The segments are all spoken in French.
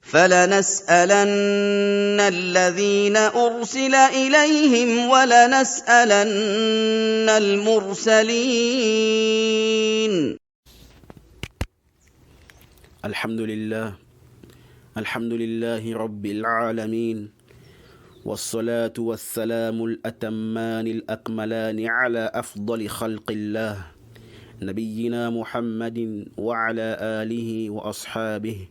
فَلَنَسْأَلَنَّ الَّذِينَ أُرْسِلَ إِلَيْهِمْ وَلَنَسْأَلَنَّ الْمُرْسَلِينَ. الحمد لله رب العالمين، والصلاة والسلام الأتمان الأكملان على أفضل خلق الله نبينا محمد وعلى آله وأصحابه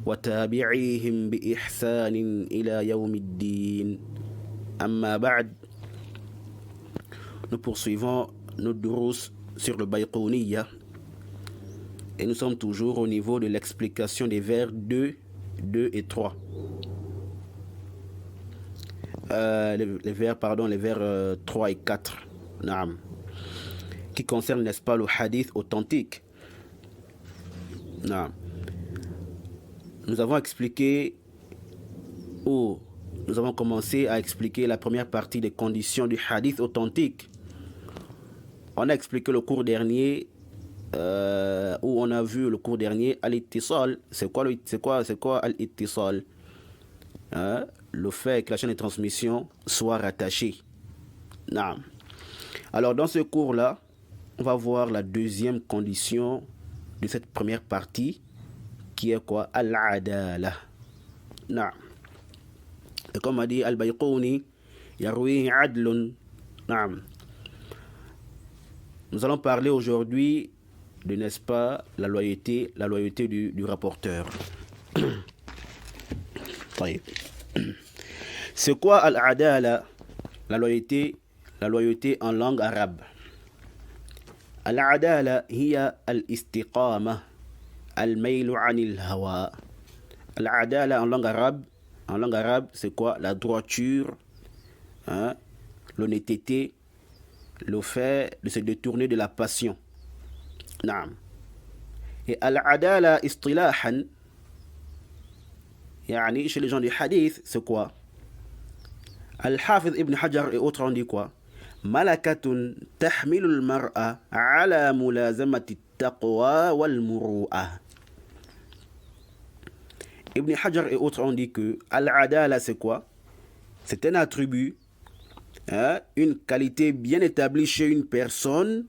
وتابعيهم بإحسان إلى يوم الدين. أما بعد. Nous poursuivons nos durous sur le Bayqouniya et nous sommes toujours au niveau de l'explication des vers 2 et 3. Les vers 3 et 4. Naam. Qui concerne, n'est-ce pas, le hadith authentique. Naam. Nous avons commencé à expliquer la première partie des conditions du hadith authentique. On a expliqué le cours dernier, où on a vu le cours dernier, al-ittisal. C'est quoi al-ittisal? Le fait que la chaîne de transmission soit rattachée. Naam. Alors dans ce cours-là, on va voir la deuxième condition de cette première partie, qui est quoi? Al-adala. Naam. Et comme a dit Al-Bayqouni, yarwihi adlun. Naam. Nous allons parler aujourd'hui de, n'est-ce pas, la loyauté du rapporteur. C'est quoi al-adala? La loyauté en langue arabe. Al-adala hiya al-istiqama al-maylu anil hawa. Al-adala en langue arabe, c'est quoi? La droiture, l'honnêteté, le fait de se détourner de la passion. Naam. Et al-adala istilahan, yani chez les gens du hadith, c'est quoi? Al-Hafiz Ibn Hajar et autres ont dit quoi? Malakatun tahmilu al-mar'a ala mulazamati at-taqwa wal-muru'ah. Ibn Hajar et autres ont dit que al-adala, c'est quoi? C'est un attribut, une qualité bien établie chez une personne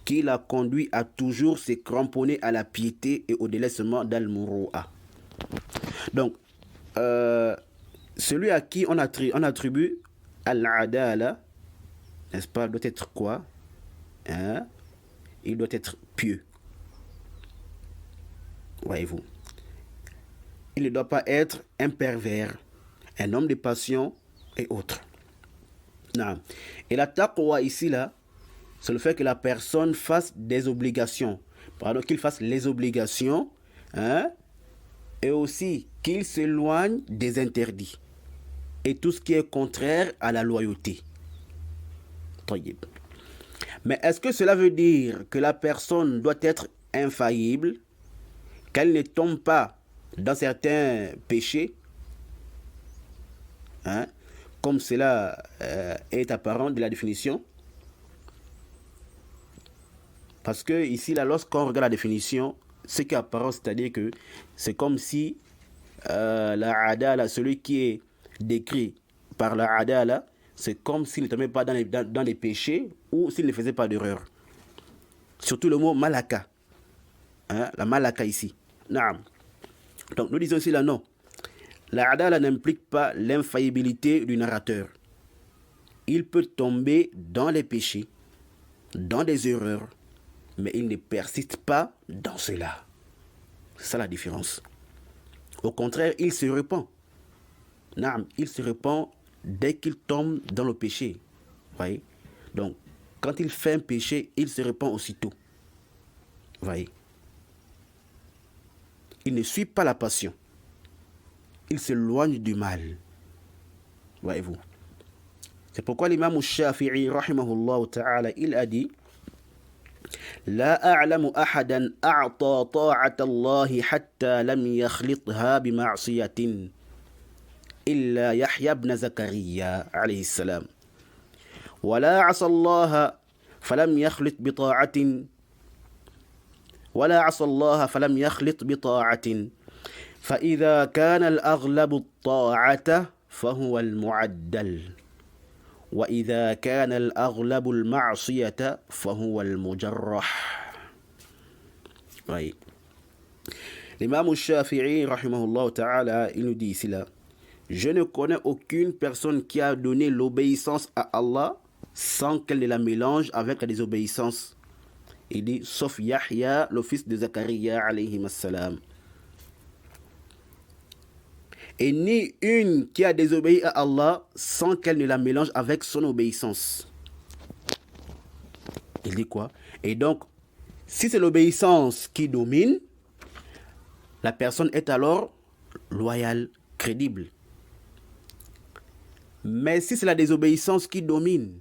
qui la conduit à toujours se cramponner à la piété et au délaissement d'al-muru'ah. Donc, celui à qui on attribue al-adala, n'est-ce pas, doit être quoi? Il doit être pieux. Voyez-vous. Il ne doit pas être un pervers, un homme de passion et autres. Non. Et la taqwa ici, là, c'est le fait que la personne fasse des obligations. Pardon, qu'il fasse les obligations, et aussi qu'il s'éloigne des interdits. Et tout ce qui est contraire à la loyauté. Mais est-ce que cela veut dire que la personne doit être infaillible, qu'elle ne tombe pas dans certains péchés, comme cela est apparent de la définition? Parce que ici, là, lorsqu'on regarde la définition, ce qui est apparent, c'est-à-dire que c'est comme si la adala, celui qui est décrit par la adala, c'est comme s'il ne tombait pas dans les péchés ou s'il ne faisait pas d'erreur. Surtout le mot malaka. La malaka ici. Naam. Donc nous disons ici là, non. La adala n'implique pas l'infaillibilité du narrateur. Il peut tomber dans les péchés, dans des erreurs, mais il ne persiste pas dans cela. C'est ça la différence. Au contraire, il se repent. Naam, il se repent dès qu'il tombe dans le péché. Voyez? Donc, quand il fait un péché, il se repent aussitôt. Voyez? Il ne suit pas la passion. Il s'éloigne du mal. Voyez-vous? C'est pourquoi l'imam Shafi'i, rahimahullah ta'ala, il a dit: لا أعلم أحدا أعطى طاعة الله حتى لم يخلطها بمعصية إلا يحيى بن زكريا عليه السلام، ولا عصى الله فلم يخلط بطاعة فإذا كان الأغلب الطاعة فهو المعدل وإذا كان الأغلب المعصية فهو المجرح. Oui. L'imam Shafi'i, rahimahullah ta'ala, il nous dit ici là, je ne connais aucune personne qui a donné l'obéissance à Allah sans qu'elle ne la mélange avec la désobéissance. Il dit, sauf Yahya, le fils de Zachariah, alayhi salam. Et ni une qui a désobéi à Allah sans qu'elle ne la mélange avec son obéissance. Il dit quoi? Et donc, si c'est l'obéissance qui domine, la personne est alors loyale, crédible. Mais si c'est la désobéissance qui domine,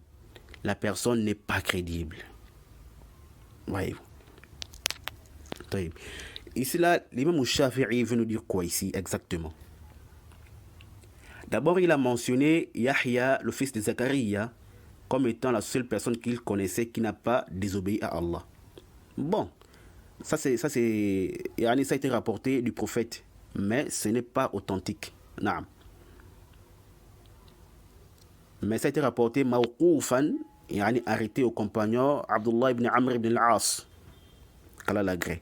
la personne n'est pas crédible. Voyez-vous. Ici là, l'imam Shafi'i veut nous dire quoi ici exactement? D'abord, il a mentionné Yahya, le fils de Zachariah, comme étant la seule personne qu'il connaissait qui n'a pas désobéi à Allah. Bon, ça a été rapporté du prophète, mais ce n'est pas authentique. Naam. Mais ça a été rapporté mawqoufan, arrêté au compagnon Abdullah ibn Amr ibn al-As, qu'Allah l'agrée.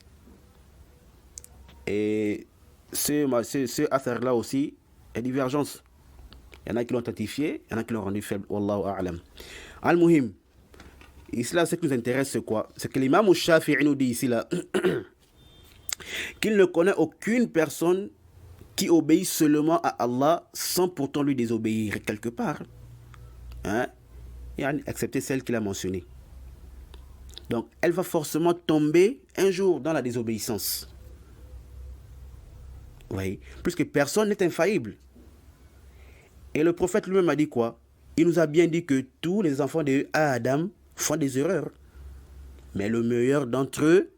Et ce affaire-là aussi est divergence. Il y en a qui l'ont identifié, il y en a qui l'ont rendu faible. Wallahu a'lam. Al-Muhim. Ici là, ce qui nous intéresse, c'est quoi? C'est que l'imam Shafi'i nous dit ici là qu'il ne connaît aucune personne qui obéit seulement à Allah sans pourtant lui désobéir quelque part. Hein? Excepté celle qu'il a mentionnée. Donc, elle va forcément tomber un jour dans la désobéissance. Oui, puisque personne n'est infaillible. Et le prophète lui-même a dit quoi? Il nous a bien dit que tous les enfants de Adam font des erreurs. Mais le meilleur d'entre eux,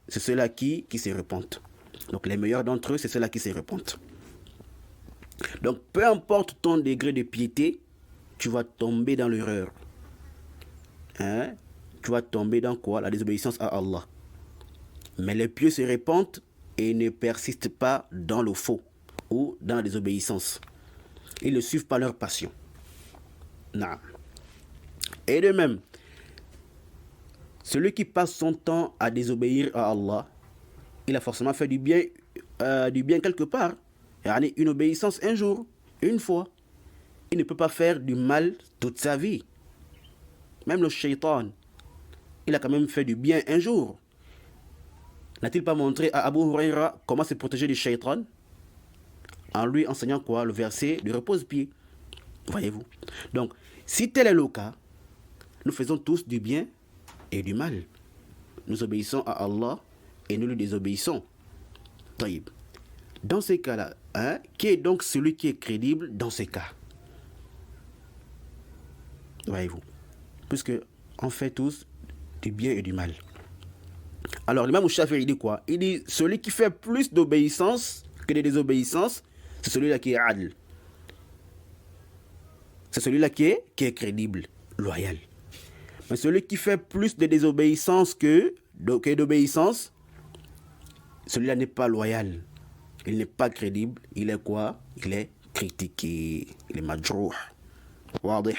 c'est ceux-là qui se repentent. Donc les meilleurs d'entre eux, c'est ceux-là qui se repentent. Donc peu importe ton degré de piété, tu vas tomber dans l'erreur. Tu vas tomber dans quoi? La désobéissance à Allah. Mais les pieux se repentent et ne persistent pas dans le faux ou dans la désobéissance. Ils ne suivent pas leur passion. Non. Et de même, celui qui passe son temps à désobéir à Allah, il a forcément fait du bien quelque part. Une obéissance un jour, une fois. Il ne peut pas faire du mal toute sa vie. Même le shaitan, il a quand même fait du bien un jour. N'a-t-il pas montré à Abu Huraira comment se protéger du shaitan? En lui enseignant quoi? Le verset du repose-pied. Voyez-vous. Donc, si tel est le cas, nous faisons tous du bien et du mal. Nous obéissons à Allah et nous lui désobéissons. Taïb. Dans ces cas-là, qui est donc celui qui est crédible dans ces cas? Voyez-vous. Puisque on fait tous du bien et du mal. Alors, l'imam Shafi'i dit quoi? Il dit, celui qui fait plus d'obéissance que de désobéissance, c'est celui-là qui est adl. C'est celui-là qui est crédible, loyal. Mais celui qui fait plus de désobéissance que d'obéissance, celui-là n'est pas loyal. Il n'est pas crédible. Il est quoi? Il est critiqué. Il est majrouh. Wadih.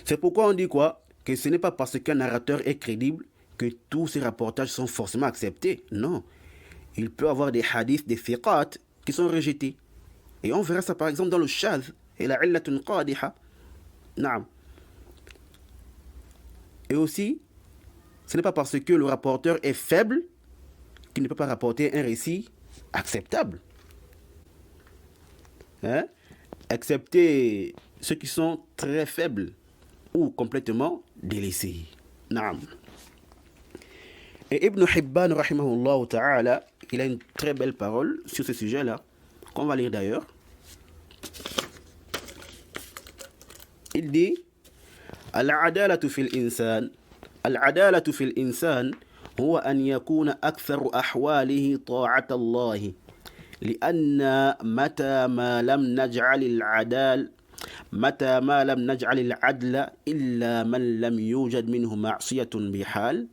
C'est pourquoi on dit quoi? Que ce n'est pas parce qu'un narrateur est crédible que tous ses rapportages sont forcément acceptés. Non. Il peut avoir des hadiths, des fiqat qui sont rejetés. Et on verra ça par exemple dans le shadh et la illatun qadiha. Naam. Et aussi, ce n'est pas parce que le rapporteur est faible qu'il ne peut pas rapporter un récit acceptable. Excepté ceux qui sont très faibles ou complètement délaissés. Naam. Et Ibn Hibban, rahimahullah ta'ala, il a une très belle parole sur ce sujet-là, qu'on va lire d'ailleurs. Il dit العدالة في الإنسان هو أن يكون أكثر أحواله طاعة الله لأن متى ما لم نجعل العدل إلا من لم يوجد منه معصية بحال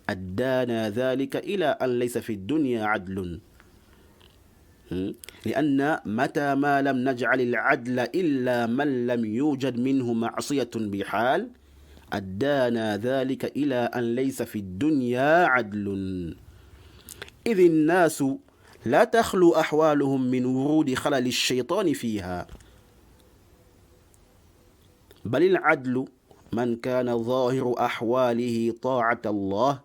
أدانا ذلك إلى أن ليس في الدنيا عدل لأن متى ما لم نجعل العدل إلا من لم يوجد منه معصية بحال أدانا ذلك إلى أن ليس في الدنيا عدل إذ الناس لا تخلو أحوالهم من ورود خلل الشيطان فيها بل العدل من كان ظاهر أحواله طاعة الله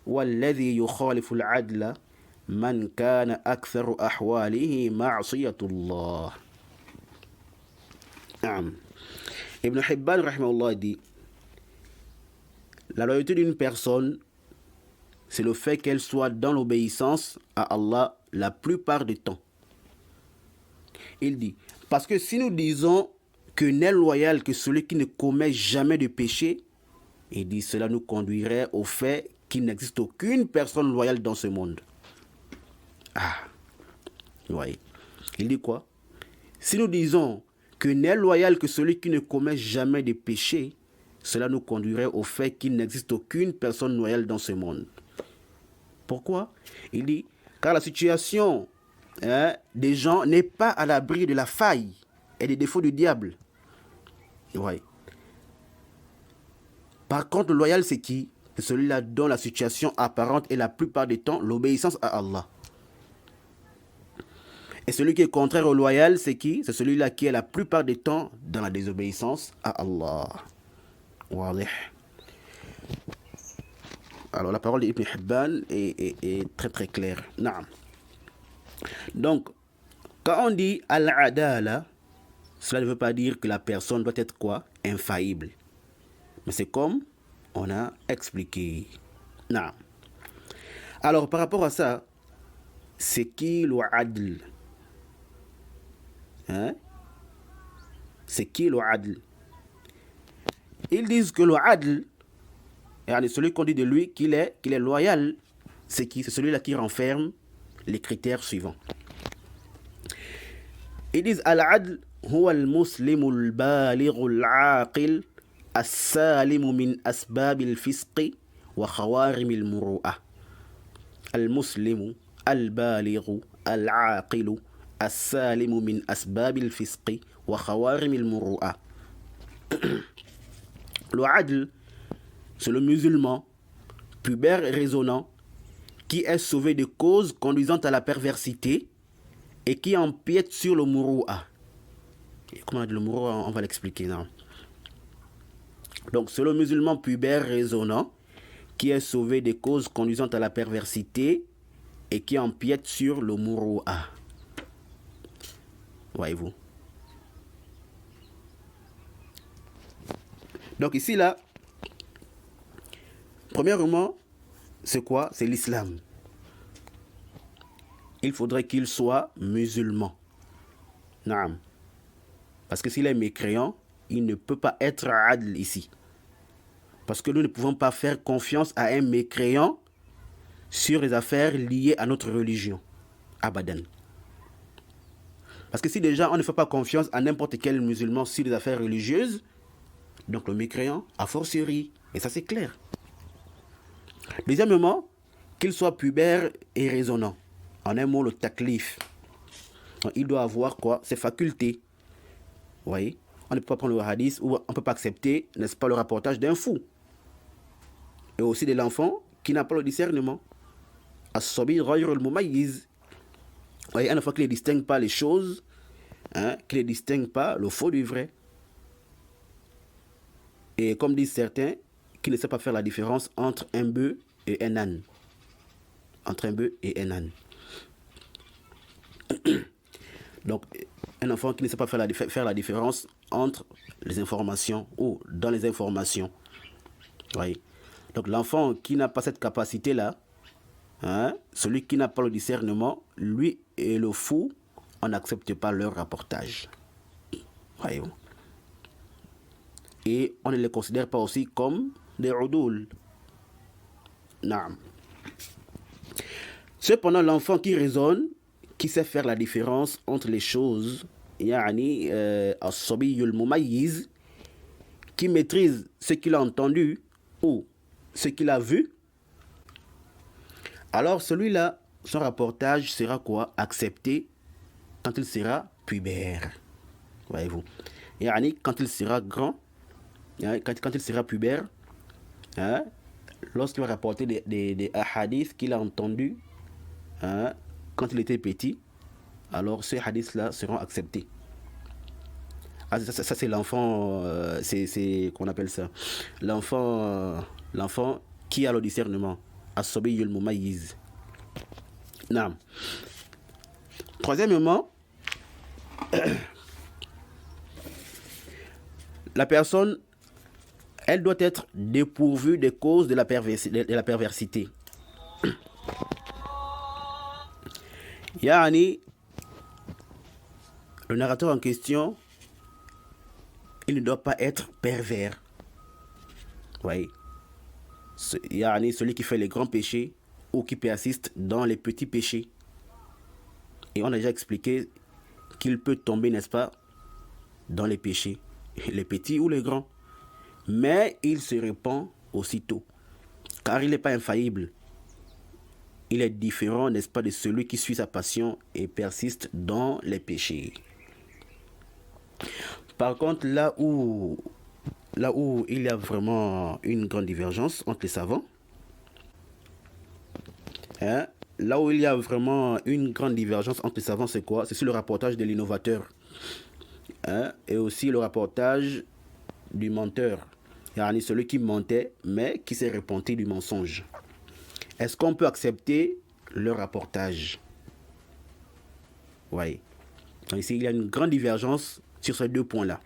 والذي يخالف العدل من كان أكثر أحواله معصية الله. نعم. Ibn Hibban rahimahullah dit la loyauté d'une personne, c'est le fait qu'elle soit dans l'obéissance à Allah la plupart du temps. Il dit, parce que si nous disons que n'est loyal que celui qui ne commet jamais de péché, il dit cela nous conduirait au fait qu'il n'existe aucune personne loyale dans ce monde. Ah, oui. Il dit quoi? Si nous disons que n'est loyal que celui qui ne commet jamais de péché, cela nous conduirait au fait qu'il n'existe aucune personne loyale dans ce monde. Pourquoi? Il dit, car la situation des gens n'est pas à l'abri de la faille et des défauts du diable. Ouais. Par contre, le loyal, c'est qui? C'est celui-là dont la situation apparente est la plupart du temps l'obéissance à Allah. Et celui qui est contraire au loyal, c'est qui? C'est celui-là qui est la plupart du temps dans la désobéissance à Allah. Walih. Alors la parole d'Ibn Hibban est très très claire. Naam. Donc, quand on dit al-adala, cela ne veut pas dire que la personne doit être quoi? Infaillible. Mais c'est comme on a expliqué. Naam. Alors par rapport à ça, c'est qui le adl? C'est qui le adl? Ils disent que le adl, celui qu'on dit de lui qu'il est loyal, c'est qui? C'est celui-là qui renferme les critères suivants. Ils disent al-adl huwa al-muslimu al-balighu al-aqil as-salimu min asbab al-fisqi wa khawarim al-muru'ah. Al-muslimu al-balighu al-aqilu as-salimu min asbab al-fisqi wa khawarim al-muru'ah. Le adl, c'est le musulman pubère et raisonnant qui est sauvé de causes conduisant à la perversité et qui empiète sur le muru'a. Comment on dit le muru'a? On va l'expliquer. Non. Donc c'est le musulman pubère raisonnant qui est sauvé des causes conduisant à la perversité et qui empiète sur le muru'a. Voyez-vous. Donc ici là, premièrement, c'est quoi? C'est l'islam. Il faudrait qu'il soit musulman. Naam. Parce que s'il est mécréant, il ne peut pas être adl ici. Parce que nous ne pouvons pas faire confiance à un mécréant sur les affaires liées à notre religion. Abadan. Parce que si déjà on ne fait pas confiance à n'importe quel musulman sur les affaires religieuses, donc le mécréant, a fortiori. Et ça c'est clair. Deuxièmement, qu'il soit pubère et raisonnant. En un mot, le taklif. Donc, il doit avoir quoi? Ses facultés. Vous voyez? On ne peut pas prendre le hadith ou on ne peut pas accepter, n'est-ce pas, le rapportage d'un fou. Et aussi de l'enfant qui n'a pas le discernement. As-sabi ghayr al-mumayyiz. Vous voyez, une fois qu'il ne distingue pas les choses, qu'il ne distingue pas le faux du vrai. Et comme disent certains, qui ne sait pas faire la différence entre un bœuf et un âne. Entre un bœuf et un âne. Donc, un enfant qui ne sait pas faire la différence entre les informations ou dans les informations. Oui. Donc, l'enfant qui n'a pas cette capacité-là, celui qui n'a pas le discernement, lui et le fou, on n'accepte pas leur rapportage. Voyez-vous. Et on ne les considère pas aussi comme des udoul. Naam. Cependant, l'enfant qui raisonne, qui sait faire la différence entre les choses, yani as-sabiyyul mumayyiz, qui maîtrise ce qu'il a entendu ou ce qu'il a vu, alors celui-là, son rapportage sera quoi? Accepté quand il sera pubère. Voyez-vous. Yani, quand il sera grand, quand il sera pubère, hein, lorsqu'il va rapporter des hadiths qu'il a entendus quand il était petit, alors ces hadiths-là seront acceptés. Ah, ça c'est l'enfant, c'est qu'on appelle ça, l'enfant qui a le discernement. As-sabiyul mumayyiz. Naam. Troisièmement, la personne, elle doit être dépourvue des causes de la perversité. Yani, le narrateur en question, il ne doit pas être pervers. Oui. Yani, celui qui fait les grands péchés ou qui persiste dans les petits péchés. Et on a déjà expliqué qu'il peut tomber, n'est-ce pas, dans les péchés, les petits ou les grands. Mais il se répand aussitôt, car il n'est pas infaillible. Il est différent, n'est-ce pas, de celui qui suit sa passion et persiste dans les péchés. Par contre, là où il y a vraiment une grande divergence entre les savants, là où il y a vraiment une grande divergence entre les savants, c'est quoi? C'est sur le rapportage de l'innovateur et aussi le rapportage du menteur. Yani celui qui mentait, mais qui s'est repenti du mensonge. Est-ce qu'on peut accepter le rapportage? Oui. Donc ici, il y a une grande divergence sur ces deux points-là.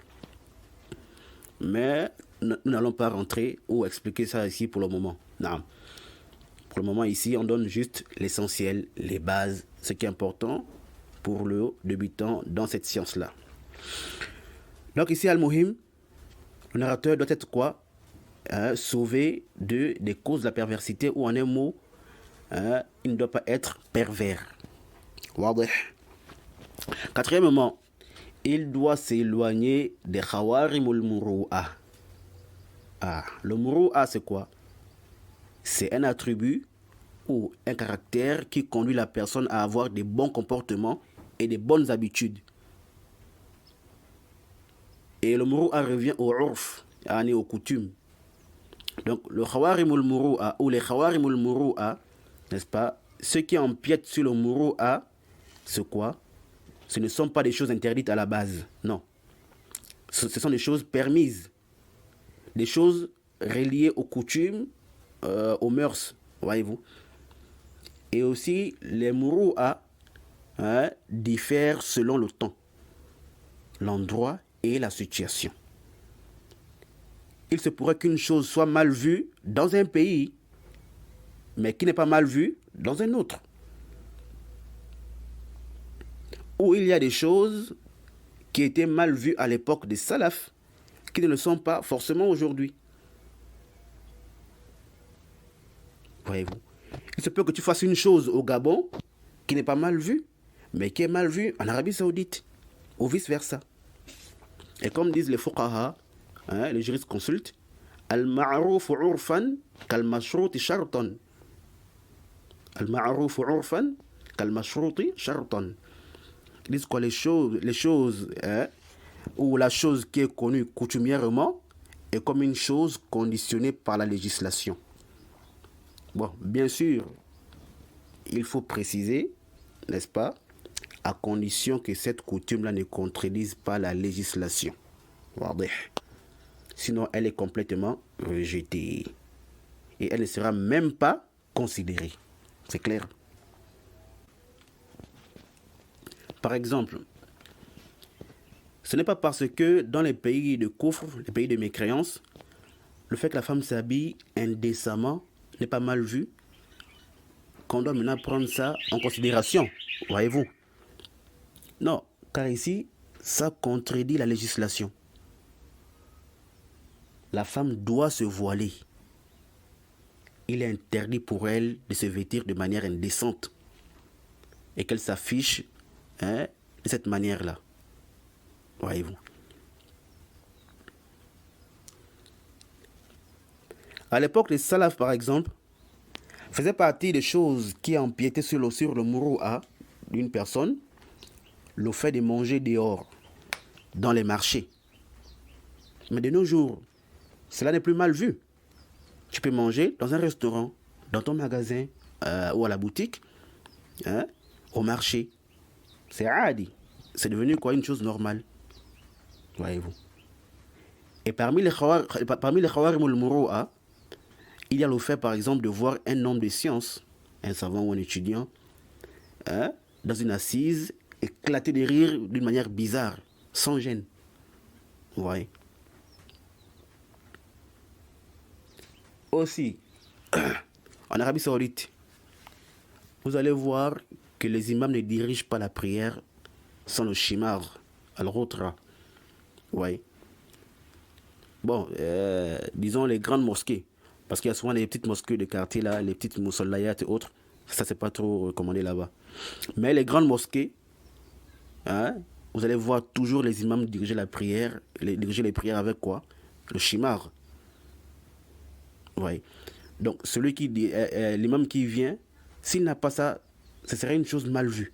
Mais nous n'allons pas rentrer ou expliquer ça ici pour le moment. Non. Pour le moment, ici, on donne juste l'essentiel, les bases, ce qui est important pour le débutant dans cette science-là. Donc ici, Al-Muhim, le narrateur doit être quoi? Sauvé des causes de la perversité, ou en un mot, il ne doit pas être pervers. Quatrièmement, il doit s'éloigner des khawarimul muru'a. Le muru'a, c'est quoi? C'est un attribut ou un caractère qui conduit la personne à avoir des bons comportements et des bonnes habitudes. Et le muru'a revient au urf, aux coutumes. Donc le khawarimul muru'a ou les khawarimul muru'a, n'est-ce pas, ceux qui empiètent sur le muru'a, c'est quoi? Ce ne sont pas des choses interdites à la base, non. Ce sont des choses permises, des choses reliées aux coutumes, aux mœurs, voyez-vous. Et aussi, les muru'a diffèrent selon le temps, l'endroit et la situation. Il se pourrait qu'une chose soit mal vue dans un pays, mais qui n'est pas mal vue dans un autre. Ou il y a des choses qui étaient mal vues à l'époque des salafs, qui ne le sont pas forcément aujourd'hui. Voyez-vous. Il se peut que tu fasses une chose au Gabon qui n'est pas mal vue, mais qui est mal vue en Arabie Saoudite, ou vice-versa. Et comme disent les fuqaha, les juristes consultent, al-ma'ruf urfan kal-mashruti shartan. Al-ma'ruf urfan kal-mashruti shartan. Ils disent quoi? Les choses ou la chose qui est connue coutumièrement est comme une chose conditionnée par la législation. Bon, bien sûr, il faut préciser, n'est-ce pas, à condition que cette coutume-là ne contredise pas la législation. Sinon, elle est complètement rejetée. Et elle ne sera même pas considérée. C'est clair? Par exemple, ce n'est pas parce que dans les pays de coufre, les pays de mécréance, le fait que la femme s'habille indécemment n'est pas mal vu, qu'on doit maintenant prendre ça en considération, voyez-vous. Non, car ici, ça contredit la législation. La femme doit se voiler. Il est interdit pour elle de se vêtir de manière indécente et qu'elle s'affiche de cette manière-là. Voyez-vous. À l'époque, les salafs, par exemple, faisaient partie des choses qui empiétaient sur le mourou'a d'une personne, le fait de manger dehors, dans les marchés. Mais de nos jours, cela n'est plus mal vu. Tu peux manger dans un restaurant, dans ton magasin ou à la boutique, hein, au marché. C'est adi. C'est devenu quoi, une chose normale. Voyez-vous. Et parmi les khawarim al-muru'a, il y a le fait, par exemple, de voir un homme de science, un savant ou un étudiant, hein, dans une assise, éclater de rire d'une manière bizarre, sans gêne. Vous voyez. Aussi, en Arabie Saoudite, vous allez voir que les imams ne dirigent pas la prière sans le shimar, al-rotra. Oui. Bon, disons les grandes mosquées, parce qu'il y a souvent les petites mosquées de quartier là, les petites musallayat et autres, ça c'est pas trop recommandé là-bas. Mais les grandes mosquées, hein, vous allez voir toujours les imams diriger la prière, diriger les prières avec quoi? Le shimar. Oui. Donc celui qui dit, l'imam qui vient, s'il n'a pas ça, ce serait une chose mal vue.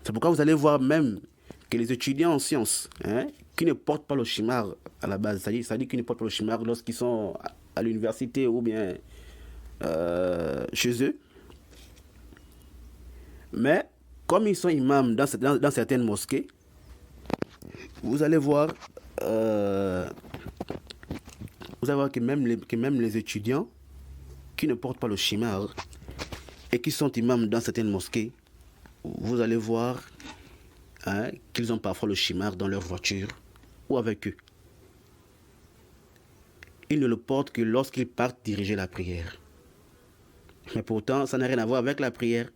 C'est pourquoi vous allez voir même que les étudiants en sciences, hein, qui ne portent pas le shimar à la base, c'est-à-dire qu'ils ne portent pas le shimar lorsqu'ils sont à l'université ou bien chez eux, mais comme ils sont imams dans certaines mosquées, vous allez voir que même les étudiants qui ne portent pas le shimar et qui sont imams dans certaines mosquées, vous allez voir, hein, qu'ils ont parfois le shimar dans leur voiture ou avec eux. Ils ne le portent que lorsqu'ils partent diriger la prière. Mais pourtant, ça n'a rien à voir avec la prière.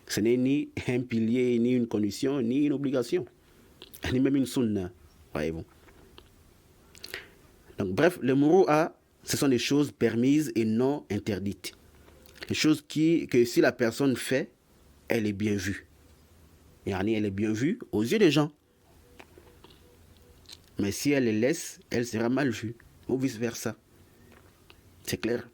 Ce n'est ni un pilier, ni une condition, ni une obligation, ni même une sunna. Voyez-vous. Donc, bref, le muru'a, ce sont des choses permises et non interdites. Des choses que si la personne fait, elle est bien vue. Yani, elle est bien vue aux yeux des gens. Mais si elle les laisse, elle sera mal vue. Ou vice-versa. C'est clair.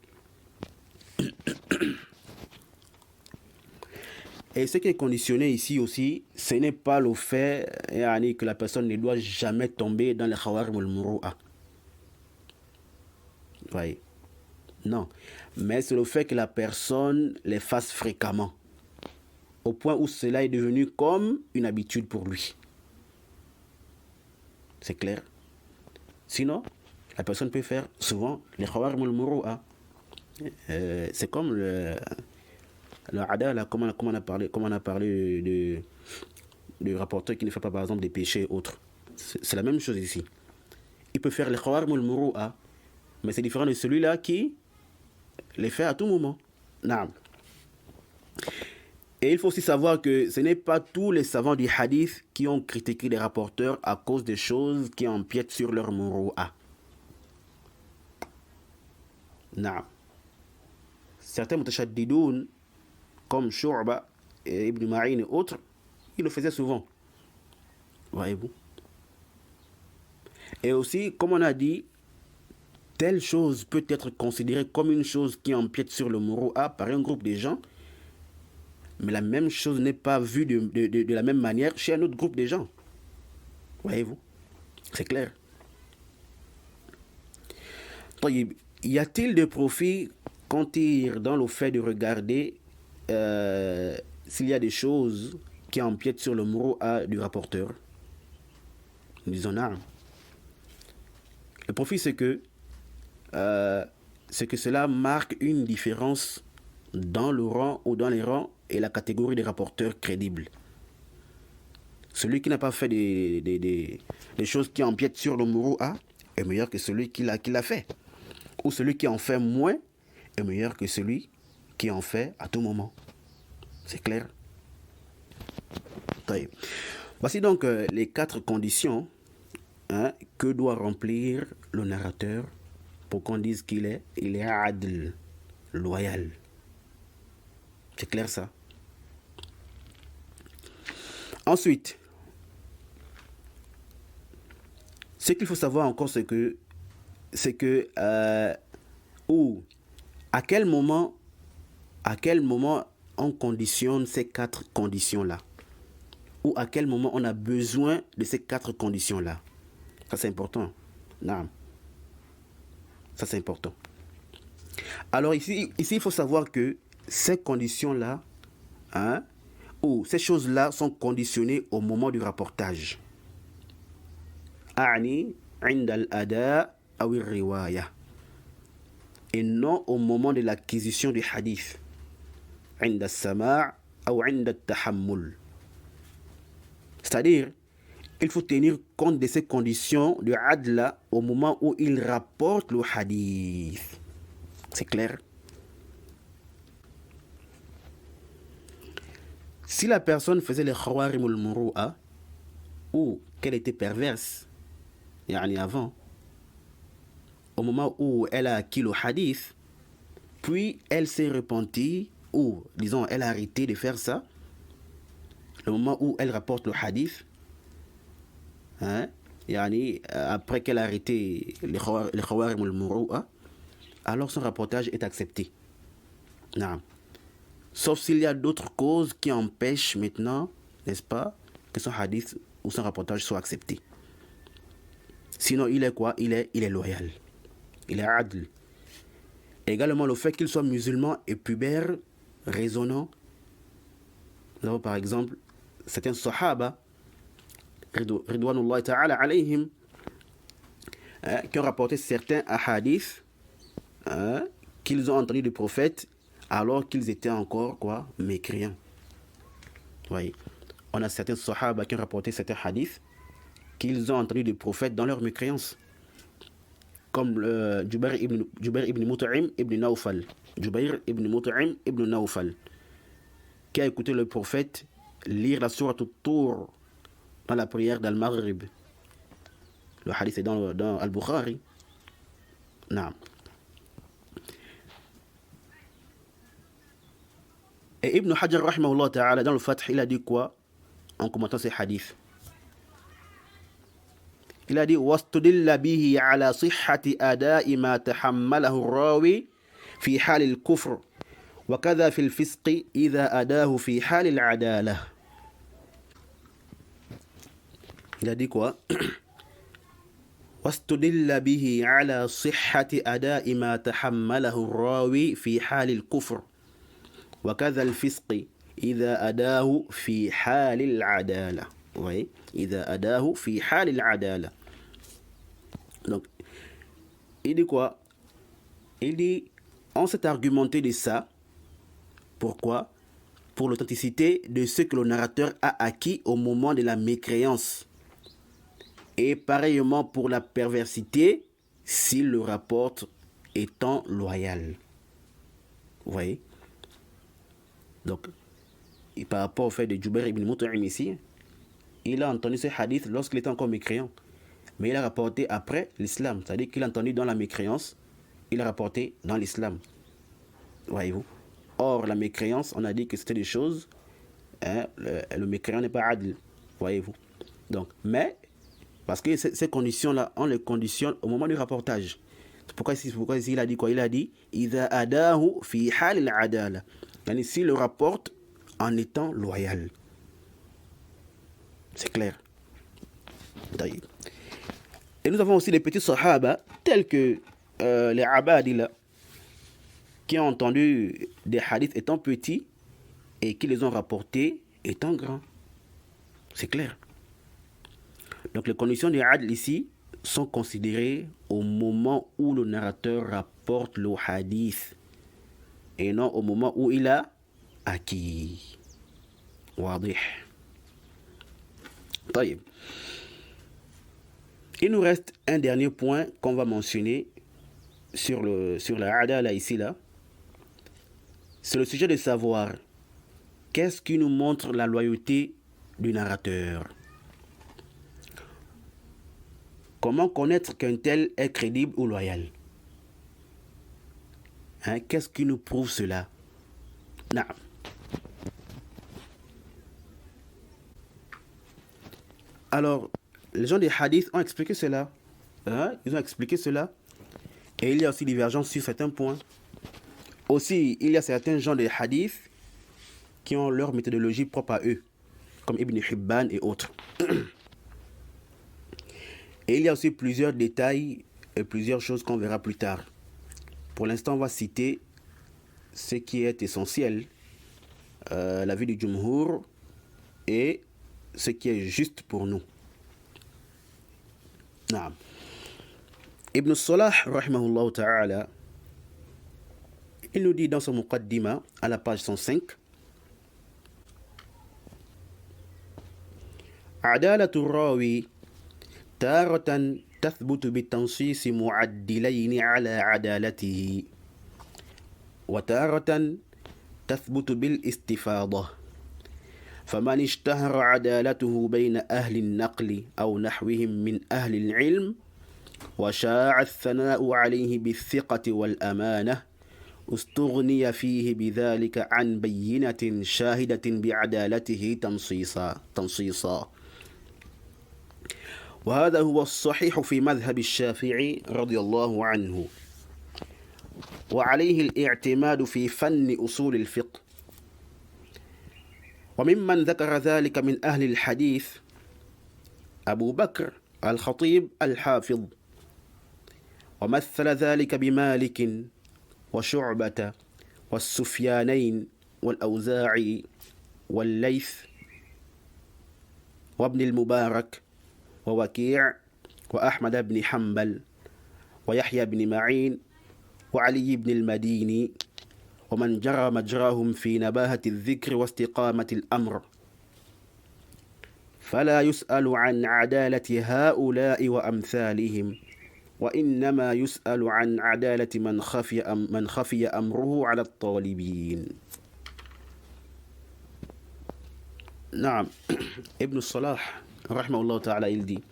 Et ce qui est conditionné ici aussi, ce n'est pas le fait que la personne ne doit jamais tomber dans le khawarim al-muru'a. Voyez. Non. Mais c'est le fait que la personne les fasse fréquemment. Au point où cela est devenu comme une habitude pour lui. C'est clair. Sinon, la personne peut faire souvent les khawarim al-muru'a. C'est comme le adala, comme on a parlé de rapporteur qui ne fait pas par exemple des péchés et autres. C'est la même chose ici. Il peut faire les khawarim al-muru'a, mais c'est différent de celui-là qui les fait à tout moment. Naam. Et il faut aussi savoir que ce n'est pas tous les savants du hadith qui ont critiqué les rapporteurs à cause des choses qui empiètent sur leur muru'a. Naam. Certains mutashaddidoun, comme Shu'ba et Ibn Ma'in et autres, ils le faisaient souvent. Voyez-vous. Et aussi, comme on a dit, telle chose peut être considérée comme une chose qui empiète sur le muru'a par un groupe de gens, mais la même chose n'est pas vue de la même manière chez un autre groupe de gens. Voyez-vous. C'est clair. Y a-t-il de profit qu'on tire dans le fait de regarder s'il y a des choses qui empiètent sur le muru'a du rapporteur? Nous disons non. Le profit, c'est que cela marque une différence dans le rang ou dans les rangs et la catégorie des rapporteurs crédibles. Celui qui n'a pas fait des choses qui empiètent sur le muru'a est meilleur que celui qui l'a fait. Ou celui qui en fait moins est meilleur que celui qui en fait à tout moment. C'est clair? Voici donc les 4 conditions, hein, que doit remplir le narrateur pour qu'on dise qu'il est adl, loyal. C'est clair ça? Ensuite, ce qu'il faut savoir encore, c'est que Ou à quel moment on conditionne ces 4 conditions-là? Ou à quel moment on a besoin de ces 4 conditions-là? Ça, c'est important. Non. Ça, c'est important. Alors ici, il faut savoir que ces conditions-là, ou ces choses-là sont conditionnées au moment du rapportage. أعني عند الأداء أو الرواية. Et non au moment de l'acquisition du hadith. عند السماع أو عند التحمل. C'est-à-dire, il faut tenir compte de ces conditions de adla au moment où il rapporte le hadith. C'est clair? Si la personne faisait les khawarim al-muru'a ou qu'elle était perverse, yani avant, au moment où elle a acquis le hadith, puis elle s'est repentie, ou disons elle a arrêté de faire ça, le moment où elle rapporte le hadith, yani, après qu'elle a arrêté les khawarim al-muru'a, alors son rapportage est accepté. Non. Sauf s'il y a d'autres causes qui empêchent maintenant, n'est-ce pas, que son hadith ou son rapportage soit accepté. Sinon, il est quoi? Il est loyal. Il est adl. Également, le fait qu'il soit musulman et pubère, raisonnant. Nous avons par exemple certains sahaba, ridwanullahi ta'ala alayhim, qui ont rapporté certains hadiths qu'ils ont entendus du prophète alors qu'ils étaient encore quoi, mécréants. Voyez, on a certains sahaba qui ont rapporté certains hadiths qu'ils ont entendus du prophète dans leur mécréance, comme Jubair ibn Mut'im ibn Nawfal. Jubair ibn Mut'im ibn Nawfal, qui a écouté le prophète lire la sourate At-Tur dans la prière d'Al-Maghrib. Le hadith est dans Al-Bukhari. Non. Et Ibn Hajar rahimahullah ta'ala dans le Fath, il a dit quoi en commentant ces hadiths? Il a dit wastudilla bihi ala sihhati ada'i ma tahammalahu ar-rawi fi hal al-kufr wa kadha fi al-fisq idha adahu fi hal al-adalah. Il a dit quoi? wastudilla bihi ala sihhati ada'i ma tahammalahu ar-rawi fi hal al-kufr وكذا الفسق إذا أداه في حال العدالة. Oui, إذا أداه في حال العدالة. Donc, il dit quoi? Il dit, on s'est argumenté de ça. Pourquoi? Pour l'authenticité de ce que le narrateur a acquis au moment de la mécréance. Et pareillement pour la perversité, s'il le rapporte étant loyal. Vous voyez? Donc, et par rapport au fait de Jubair ibn Mut'im ici, il a entendu ce hadith lorsqu'il était encore mécréant. Mais il a rapporté après l'islam. C'est-à-dire qu'il a entendu dans la mécréance, il a rapporté dans l'islam. Voyez-vous? Or, la mécréance, on a dit que c'était des choses, le mécréant n'est pas adl. Voyez-vous? Donc, mais, parce que ces conditions-là, on les conditionne au moment du rapportage. Pourquoi ici il a dit quoi? Il a dit إِذَا أَدَاهُ فِي حَالِ الْعَدَالَةِ. Yani, s'il le rapporte en étant loyal. C'est clair. Et nous avons aussi des petits sahaba, tels que les abadila, qui ont entendu des hadiths étant petits et qui les ont rapportés étant grands. C'est clair. Donc les conditions du adl ici sont considérées au moment où le narrateur rapporte le hadith et non au moment où il a acquis. Wadih. طيب. Il nous reste un dernier point qu'on va mentionner sur la adala ici là. C'est le sujet de savoir qu'est-ce qui nous montre la loyauté du narrateur. Comment connaître qu'un tel est crédible ou loyal? Qu'est-ce qui nous prouve cela? Non. Alors, les gens des hadiths ont expliqué cela. Ils ont expliqué cela. Et il y a aussi divergence sur certains points. Aussi, il y a certains gens de hadith qui ont leur méthodologie propre à eux, comme Ibn Hibban et autres. Et il y a aussi plusieurs détails et plusieurs choses qu'on verra plus tard. Pour l'instant, on va citer ce qui est essentiel, l'avis du Jumhur et ce qui est juste pour nous. Naam. Ibn Salah, rahimahullah ta'ala, il nous dit dans son Muqaddima, à la page 105, عدالة الراوي تارة تثبت بالتنصيص معدلين على عدالته وتارة تثبت بالاستفاضة فمن اشتهر عدالته بين أهل النقل أو نحوهم من أهل العلم وشاع الثناء عليه بالثقة والأمانة استغني فيه بذلك عن بينة شاهدة بعدالته تنصيصا وهذا هو الصحيح في مذهب الشافعي رضي الله عنه وعليه الاعتماد في فن أصول الفقه وممن ذكر ذلك من أهل الحديث أبو بكر الخطيب الحافظ ومثل ذلك بمالك وشعبة والسفيانين والأوزاعي والليث وابن المبارك ووكيع وأحمد بن حنبل ويحيى بن معين وعلي بن المديني ومن جرى مجراهم في نباهة الذكر واستقامة الأمر فلا يسأل عن عدالة هؤلاء وأمثالهم وإنما يسأل عن عدالة من خفي أمره على الطالبين. نعم. Ibn Salah, rahimahullah ta'ala, il dit: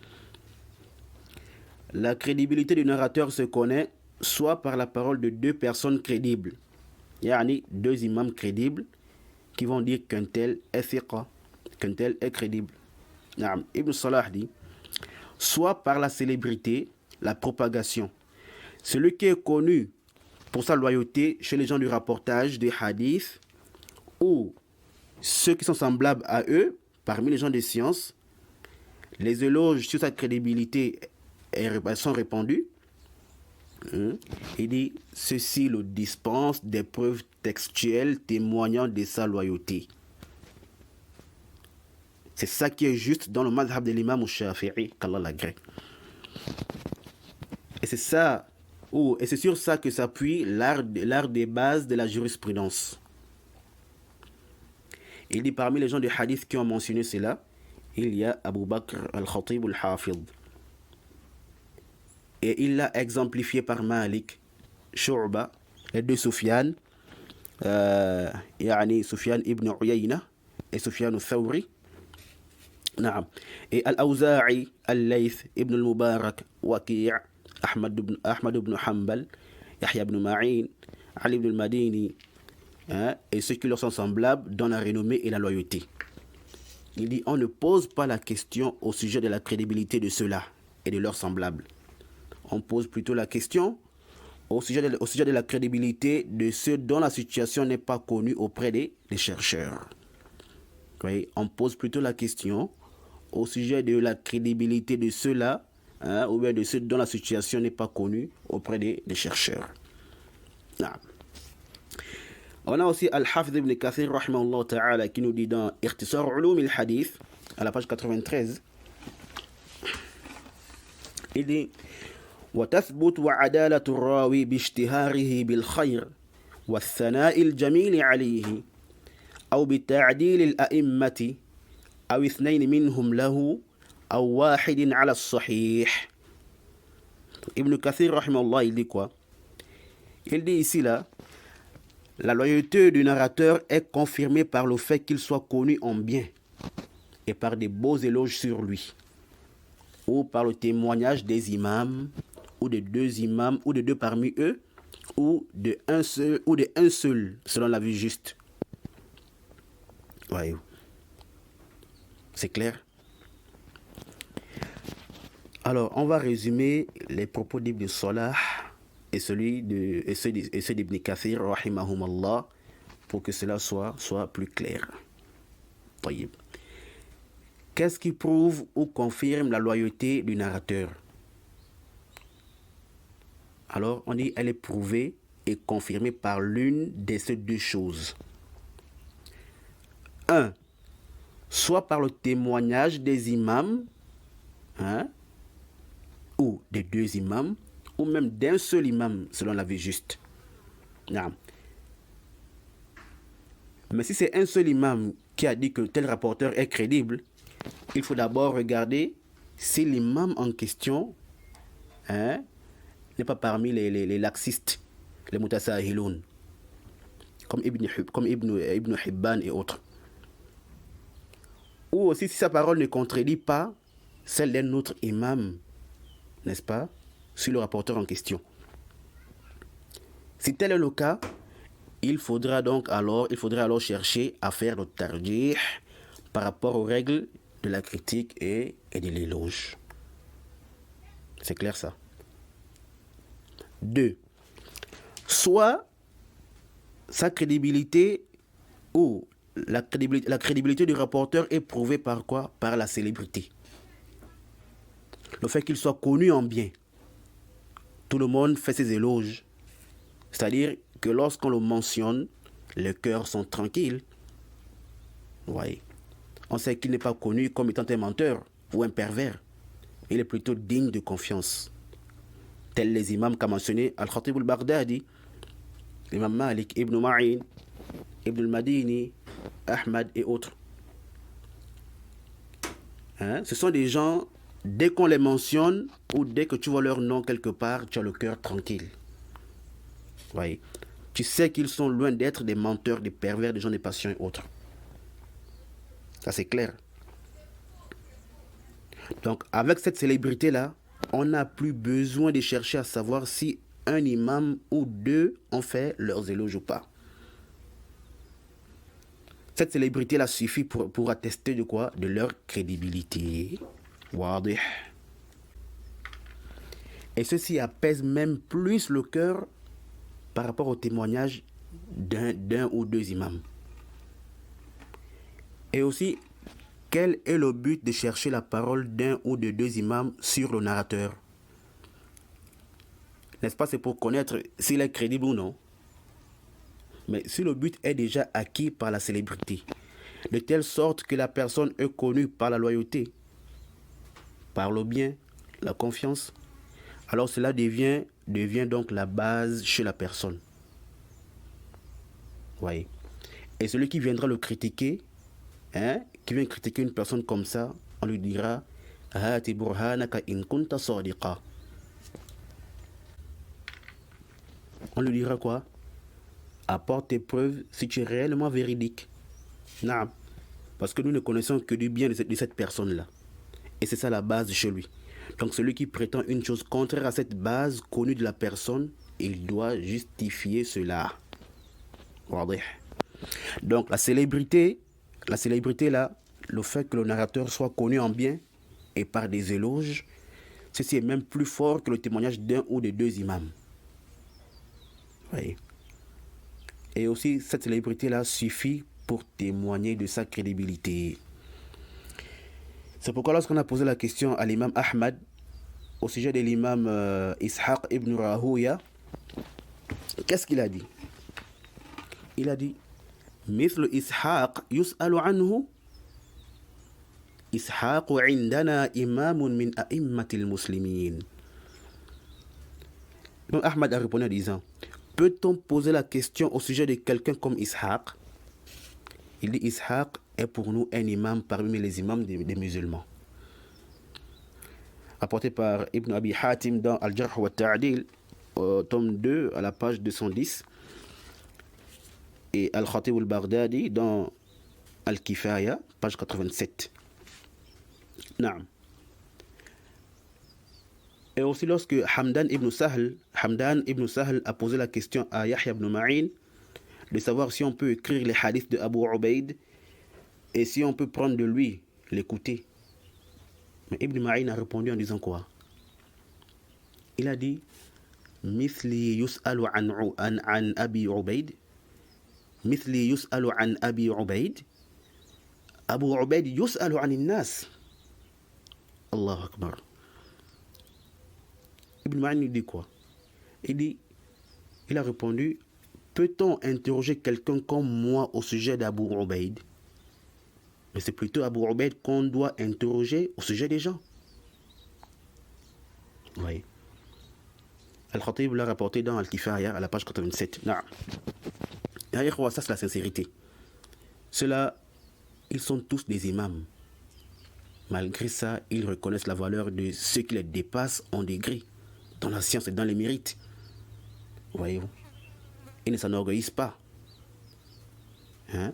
la crédibilité du narrateur se connaît soit par la parole de deux personnes crédibles, yani deux imams crédibles qui vont dire qu'un tel est thiqa, qu'un tel est crédible. Naam. Ibn Salah dit: soit par la célébrité, la propagation. Celui qui est connu pour sa loyauté chez les gens du rapportage des hadiths ou ceux qui sont semblables à eux parmi les gens des sciences, les éloges sur sa crédibilité sont répandus. Il dit: ceci le dispense des preuves textuelles témoignant de sa loyauté. C'est ça qui est juste dans le madhab de l'imam al-Shafi'i, qu'Allah l'agrée. Et c'est ça, et c'est sur ça que s'appuie l'art des bases de la jurisprudence. Il dit: parmi les gens du hadith qui ont mentionné cela, il y a Abu Bakr al-Khatib al-Hafid. Et il l'a exemplifié par Malik, Shu'ba, les deux Sufyan, yani Sufyan ibn Uyayna et Sufyan al-Thawri. Et Al-Awza'i, Al-Layth, Ibn al-Mubarak, Waki' Ahmad ibn Hanbal, Yahya ibn Ma'in, Ali ibn al-Madini, et ceux qui leur sont semblables dans la renommée et la loyauté. Il dit: on ne pose pas la question au sujet de la crédibilité de ceux-là et de leurs semblables. On pose plutôt la question au sujet de la crédibilité de ceux dont la situation n'est pas connue auprès des chercheurs. Oui, on pose plutôt la question au sujet de la crédibilité de ceux-là, ou bien de ceux dont la situation n'est pas connue auprès des chercheurs. Ah. On a aussi Al-Hafidh ibn Kathir, rahimahullah ta'ala, qui nous dit dans Ikhtisar Ulum al-Hadith, à la page 93, il dit: وتثبت وعدالة الراوي باشتهاره بالخير والثناء الجميل عليه أو بتعديل الأئمة أو اثنين منهم له أو واحد على الصحيح. Ibn Kathir, rahimahullah, il dit quoi? Il dit ici là: la loyauté du narrateur est confirmée par le fait qu'il soit connu en bien et par des beaux éloges sur lui, ou par le témoignage des imams, ou de deux imams, ou de deux parmi eux, ou de un seul, selon la vue juste. Voyez-vous. C'est clair? Alors, on va résumer les propos d'Ibn Salah et ceux d'Ibn Kathir, rahimahumallah, pour que cela soit plus clair. Taïb. Qu'est-ce qui prouve ou confirme la loyauté du narrateur? Alors, on dit elle est prouvée et confirmée par l'une de ces deux choses. 1. Soit par le témoignage des imams, ou des deux imams, ou même d'un seul imam, selon l'avis juste. Non. Mais si c'est un seul imam qui a dit que tel rapporteur est crédible, il faut d'abord regarder si l'imam en question n'est pas parmi les laxistes, les mutasahiloun, comme Ibn Hibban et autres. Ou aussi si sa parole ne contredit pas celle d'un autre imam, n'est-ce pas, sur le rapporteur en question. Si tel est le cas, il faudra alors chercher à faire le tarjih par rapport aux règles de la critique et de l'éloge. C'est clair ça? 2. Soit sa crédibilité ou la crédibilité du rapporteur est prouvée par quoi? Par la célébrité. Le fait qu'il soit connu en bien. Tout le monde fait ses éloges. C'est-à-dire que lorsqu'on le mentionne, les cœurs sont tranquilles. Oui. On sait qu'il n'est pas connu comme étant un menteur ou un pervers. Il est plutôt digne de confiance. Tels les imams qu'a mentionné Al-Khatib al-Baghdadi, l'imam Malik, Ibn Ma'in, Ibn al-Madini, Ahmad et autres. Ce sont des gens, dès qu'on les mentionne ou dès que tu vois leur nom quelque part, tu as le cœur tranquille. Oui. Tu sais qu'ils sont loin d'être des menteurs, des pervers, des gens de passion et autres. Ça c'est clair. Donc avec cette célébrité-là, on n'a plus besoin de chercher à savoir si un imam ou deux ont fait leurs éloges ou pas. Cette célébrité-là suffit pour attester de quoi? De leur crédibilité. Wadih. Et ceci apaise même plus le cœur par rapport au témoignage d'un ou deux imams. Et aussi, quel est le but de chercher la parole d'un ou de deux imams sur le narrateur? N'est-ce pas? C'est pour connaître s'il est crédible ou non. Mais si le but est déjà acquis par la célébrité, de telle sorte que la personne est connue par la loyauté, par le bien, la confiance, alors cela devient donc la base chez la personne. Voyez. Et celui qui viendra le critiquer, qui vient critiquer une personne comme ça, on lui dira Hati burhanaka in kunta sadiqa. On lui dira quoi? Apporte tes preuves si tu es réellement véridique. Non. Parce que nous ne connaissons que du bien de cette personne-là. Et c'est ça la base chez lui. Donc celui qui prétend une chose contraire à cette base connue de la personne, il doit justifier cela. Donc la célébrité là, le fait que le narrateur soit connu en bien et par des éloges, ceci est même plus fort que le témoignage d'un ou de deux imams. Oui. Et aussi cette célébrité là suffit pour témoigner de sa crédibilité. C'est pourquoi lorsqu'on a posé la question à l'imam Ahmad au sujet de l'imam Ishaq ibn Rahouya, qu'est-ce qu'il a dit? Il a dit مثل إسحاق يسأل عنه إسحاق عندنا إمام من أئمة المسلمين. Donc Ahmad a répondu en disant, peut-on poser la question au sujet de quelqu'un comme Ishaq? Il dit Ishaq est pour nous un imam parmi les imams des musulmans. Apporté par Ibn Abi Hatim dans Al-Jarh wa Ta'dil, tome 2 à la page 210, et Al-Khatib al-Baghdadi dans Al-Kifaya, page 87. Naam. Et aussi lorsque Hamdan ibn Sahl a posé la question à Yahya ibn Ma'in de savoir si on peut écrire les hadiths de Abu Ubaid et si on peut prendre de lui, l'écouter. Mais Ibn Ma'in a répondu en disant quoi? Il a dit مثلي يسأل عن أبي عبيد مثلي يسأل عن أبي عبيد أبو عبيد يسأل عن الناس. Allah Akbar. Ibn Ma'in dit quoi? Il a répondu, peut-on interroger quelqu'un comme moi au sujet d'Abu Ubaid? Mais c'est plutôt Abu Ubaid qu'on doit interroger au sujet des gens. Oui. Al-Khatib l'a rapporté dans Al-Kifaya à la page 87. Ça c'est la sincérité. Ceux-là, ils sont tous des imams. Malgré ça, ils reconnaissent la valeur de ceux qui les dépassent en degré, dans la science et dans les mérites. Voyez-vous? Ils ne s'enorgueillissent pas. Hein?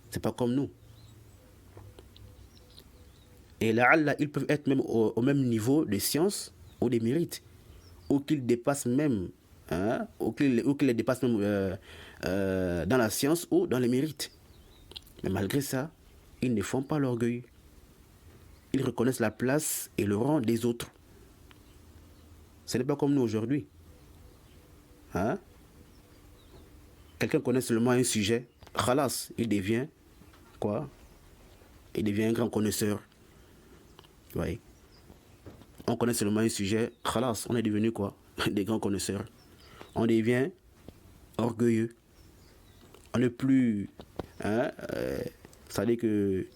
C'est pas comme nous. Et là, ils peuvent être même au même niveau de science ou des mérites, ou qu'ils dépassent même, hein, ou qu'ils les dépassent même dans la science ou dans les mérites. Mais malgré ça, ils ne font pas l'orgueil. Ils reconnaissent la place et le rang des autres. Ce n'est pas comme nous aujourd'hui. Hein? Quelqu'un connaît seulement un sujet, khalas, il devient quoi? Il devient un grand connaisseur. Oui. On connaît seulement un sujet, khalas, on est devenu quoi? Des grands connaisseurs. On devient orgueilleux. On n'est plus... Hein, ça veut dire que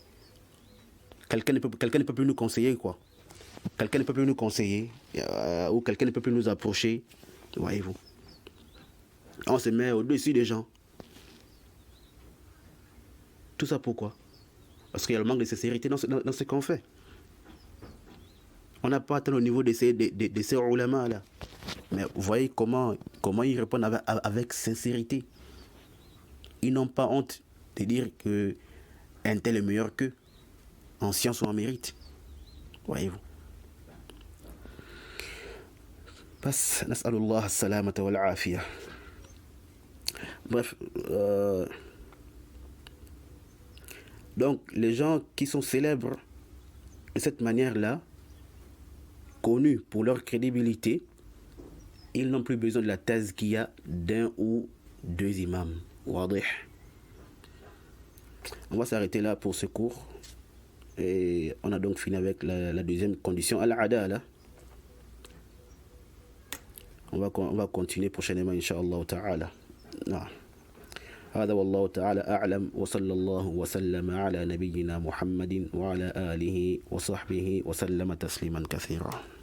quelqu'un ne peut plus nous conseiller, quoi. Quelqu'un ne peut plus nous conseiller, ou quelqu'un ne peut plus nous approcher. Voyez-vous. On se met au-dessus des gens. Tout ça pourquoi? Parce qu'il y a le manque de sincérité dans ce qu'on fait. On n'a pas atteint au niveau de ces ulama là. Mais vous voyez comment ils répondent avec sincérité. Ils n'ont pas honte de dire que un tel est meilleur qu'eux, en science ou en mérite. Voyez-vous. Bas, nas'alullah as-salamata wal afiyah. Bref, donc les gens qui sont célèbres de cette manière-là, connus pour leur crédibilité, ils n'ont plus besoin de la thèse qu'il y a d'un ou deux imams. Wadih. On va s'arrêter là pour ce cours. Et on a donc fini avec la deuxième condition, al-adala. On va continuer prochainement, Inch'Allah ta'ala. هذا والله تعالى أعلم وصلى الله وسلم على نبينا محمد وعلى آله وصحبه وسلم تسليما كثيرا.